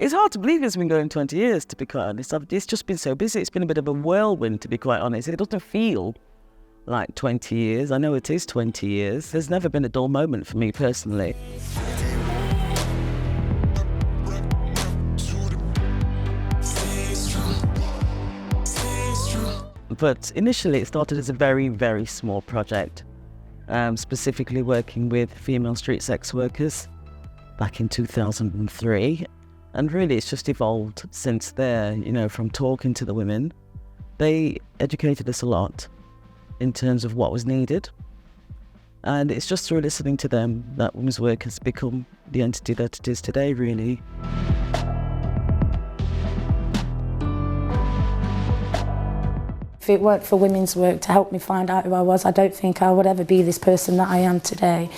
It's hard to believe it's been going 20 years, to be quite honest. It's just been so busy. It's been a bit of a whirlwind, to be quite honest. It doesn't feel like 20 years. I know it is 20 years. There's never been a dull moment for me personally. But initially it started as a very, very small project, specifically working with female street sex workers back in 2003. And really it's just evolved since there, from talking to the women. They educated us a lot in terms of what was needed. And it's just through listening to them that women's work has become the entity that it is today, really. If it weren't for women's work to help me find out who I was, I don't think I would ever be this person that I am today.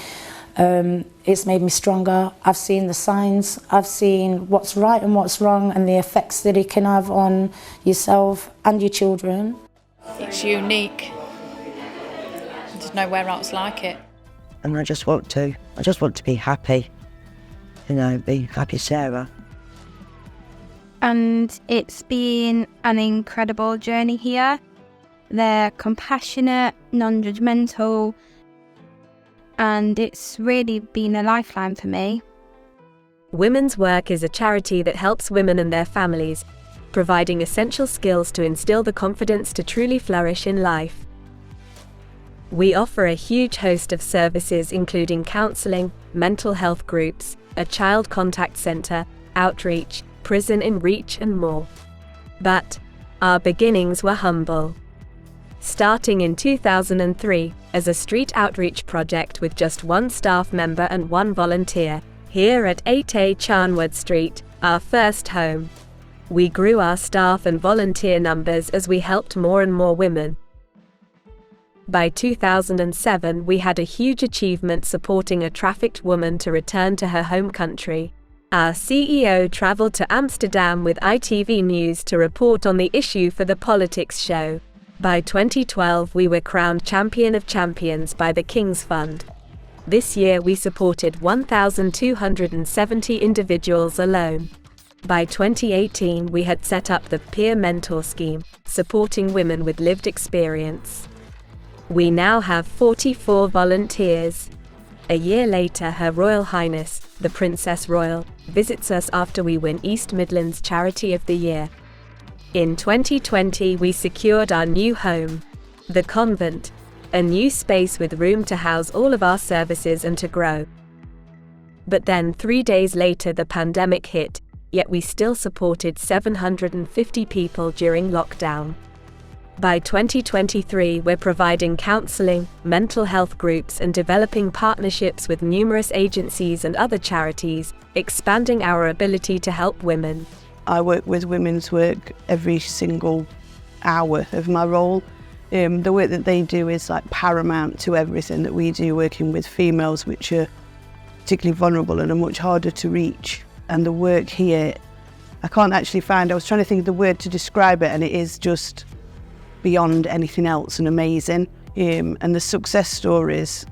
It's made me stronger. I've seen the signs, I've seen what's right and what's wrong and the effects that it can have on yourself and your children. It's unique. There's nowhere else like it. And I just want to be happy, be happy Sarah. And it's been an incredible journey here. They're compassionate, non-judgmental, and it's really been a lifeline for me. Women's Work is a charity that helps women and their families, providing essential skills to instill the confidence to truly flourish in life. We offer a huge host of services including counselling, mental health groups, a child contact centre, outreach, prison in reach and more. But our beginnings were humble. Starting in 2003 as a street outreach project with just one staff member and one volunteer, here at 8A Charnwood Street, our first home. We grew our staff and volunteer numbers as we helped more and more women. By 2007, we had a huge achievement supporting a trafficked woman to return to her home country. Our CEO travelled to Amsterdam with ITV News to report on the issue for the politics show. By 2012, we were crowned Champion of Champions by the King's Fund. This year, we supported 1,270 individuals alone. By 2018, we had set up the Peer Mentor Scheme, supporting women with lived experience. We now have 44 volunteers. A year later, Her Royal Highness, the Princess Royal, visits us after we win East Midlands Charity of the Year. In 2020, we secured our new home, the Convent, a new space with room to house all of our services and to grow. But then 3 days later the pandemic hit, yet we still supported 750 people during lockdown. By 2023, we're providing counselling, mental health groups and developing partnerships with numerous agencies and other charities, expanding our ability to help women. I work with Women's Work every single hour of my role. The work that they do is like paramount to everything that we do, working with females which are particularly vulnerable and are much harder to reach. And the work here, I can't actually find, I was trying to think of the word to describe it, and it is just beyond anything else and amazing. And the success stories,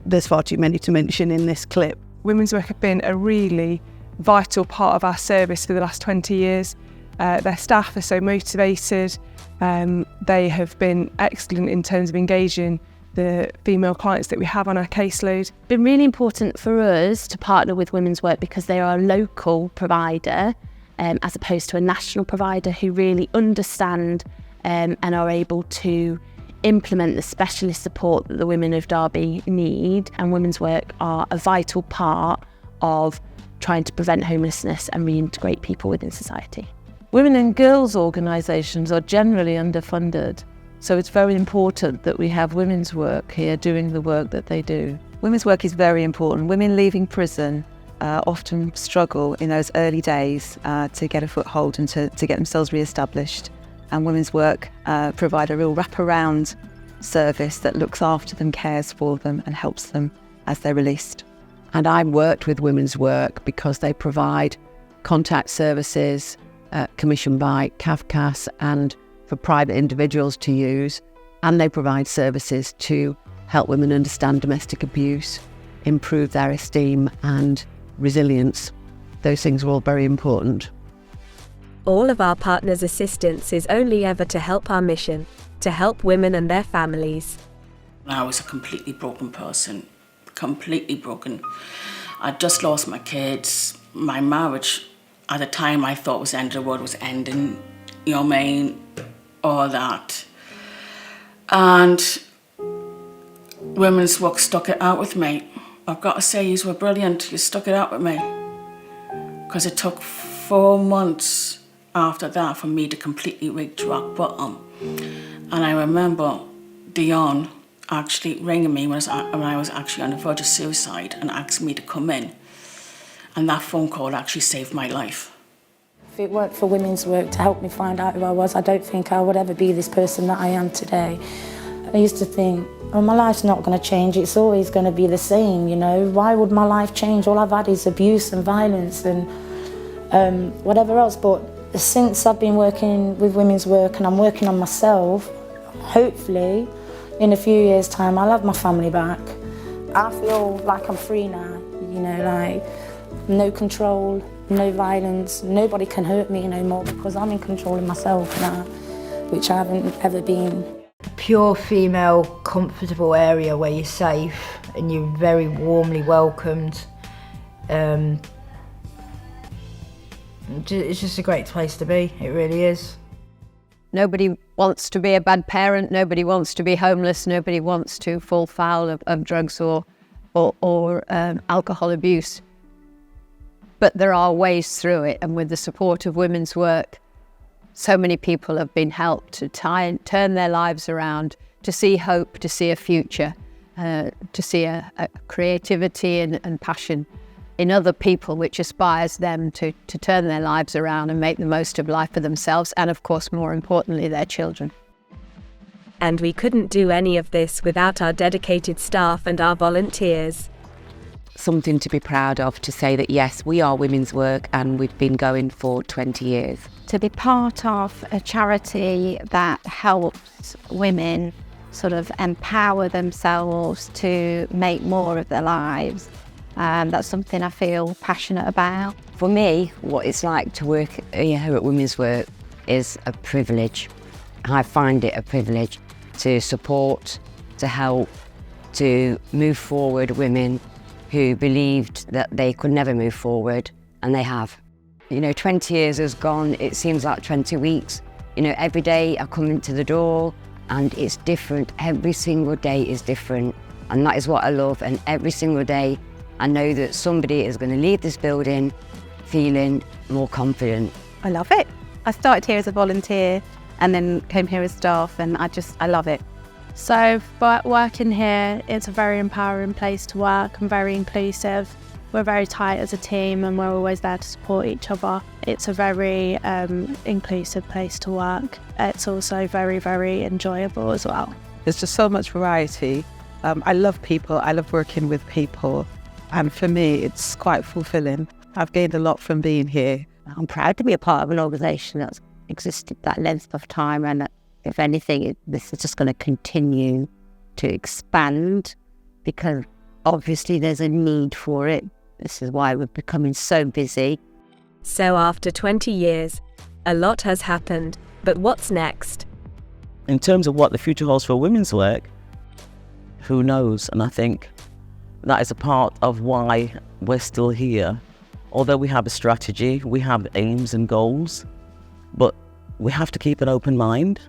there's far too many to mention in this clip. Women's Work have been a really vital part of our service for the last 20 years. Their staff are so motivated. They have been excellent in terms of engaging the female clients that we have on our caseload. It's been really important for us to partner with Women's Work because they are a local provider as opposed to a national provider who really understand and are able to implement the specialist support that the women of Derby need. And Women's Work are a vital part of trying to prevent homelessness and reintegrate people within society. Women and girls organisations are generally underfunded, so it's very important that we have Women's Work here doing the work that they do. Women's Work is very important. Women leaving prison often struggle in those early days to get a foothold and to get themselves re-established. And Women's Work provide a real wraparound service that looks after them, cares for them and helps them as they're released. And I worked with Women's Work because they provide contact services commissioned by CAFCAS and for private individuals to use. And they provide services to help women understand domestic abuse, improve their esteem and resilience. those things are all very important. All of our partners' assistance is only ever to help our mission, to help women and their families. I was a completely broken person, completely broken. I just lost my kids. My marriage, at the time I thought was the end of the world, was ending, you know what I mean, all that. And women's work stuck it out with me. I've got to say, you were brilliant. You stuck it out with me. Because it took 4 months after that for me to completely reach rock bottom. And I remember Dion actually ringing me when I was actually on the verge of suicide and asked me to come in. And that phone call actually saved my life. If it weren't for women's work to help me find out who I was, I don't think I would ever be this person that I am today. I used to think, oh, my life's not going to change, it's always going to be the same, you know. Why would my life change? All I've had is abuse and violence and whatever else. But since I've been working with women's work and I'm working on myself, hopefully in a few years' time I'll have my family back. I feel like I'm free now, you know, like no control, no violence, nobody can hurt me no more because I'm in control of myself now, which I haven't ever been. Pure female, comfortable area where you're safe and you're very warmly welcomed. It's just a great place to be, it really is. Nobody wants to be a bad parent, nobody wants to be homeless, nobody wants to fall foul of drugs or alcohol abuse. But there are ways through it, and with the support of women's work, so many people have been helped to turn their lives around, to see hope, to see a future, to see a creativity and passion in other people, which aspires them to turn their lives around and make the most of life for themselves and, of course, more importantly, their children. And we couldn't do any of this without our dedicated staff and our volunteers. Something to be proud of, to say that yes, we are Women's Work and we've been going for 20 years. To be part of a charity that helps women sort of empower themselves to make more of their lives, that's something I feel passionate about. For me, what it's like to work here at Women's Work is a privilege. I find it a privilege to support, to help, to move forward women who believed that they could never move forward, and they have. You know, 20 years has gone, it seems like 20 weeks. You know, every day I come into the door and it's different. Every single day is different, and that is what I love. And every single day I know that somebody is going to leave this building feeling more confident. I love it. I started here as a volunteer and then came here as staff, and I love it. So working here, it's a very empowering place to work and very inclusive. We're very tight as a team and we're always there to support each other. It's a very inclusive place to work. It's also very, very enjoyable as well. There's just so much variety. I love people, I love working with people, and for me it's quite fulfilling. I've gained a lot from being here. I'm proud to be a part of an organisation that's existed that length of time, and if anything, this is just going to continue to expand because obviously there's a need for it. This is why we're becoming so busy. So after 20 years, a lot has happened, but what's next? In terms of what the future holds for women's work, who knows? And I think that is a part of why we're still here. Although we have a strategy, we have aims and goals, but we have to keep an open mind.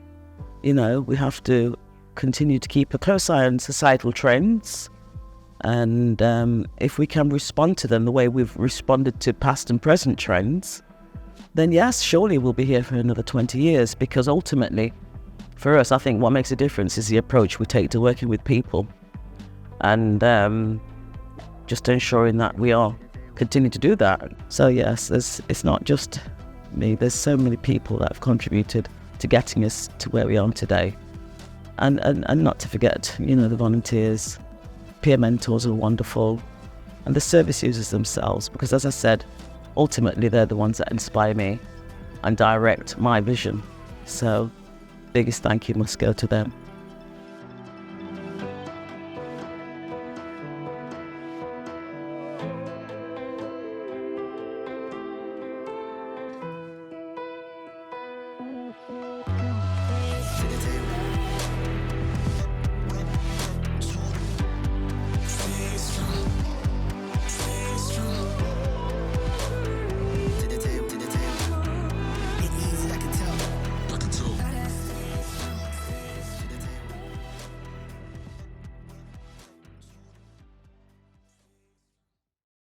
You know, we have to continue to keep a close eye on societal trends. And if we can respond to them the way we've responded to past and present trends, then yes, surely we'll be here for another 20 years. Because ultimately, for us, I think what makes a difference is the approach we take to working with people. And just ensuring that we are continue to do that. So yes, it's not just me. There's so many people that have contributed to getting us to where we are today. And not to forget, you know, the volunteers, peer mentors are wonderful, and the service users themselves, because as I said, ultimately they're the ones that inspire me and direct my vision. So biggest thank you must go to them.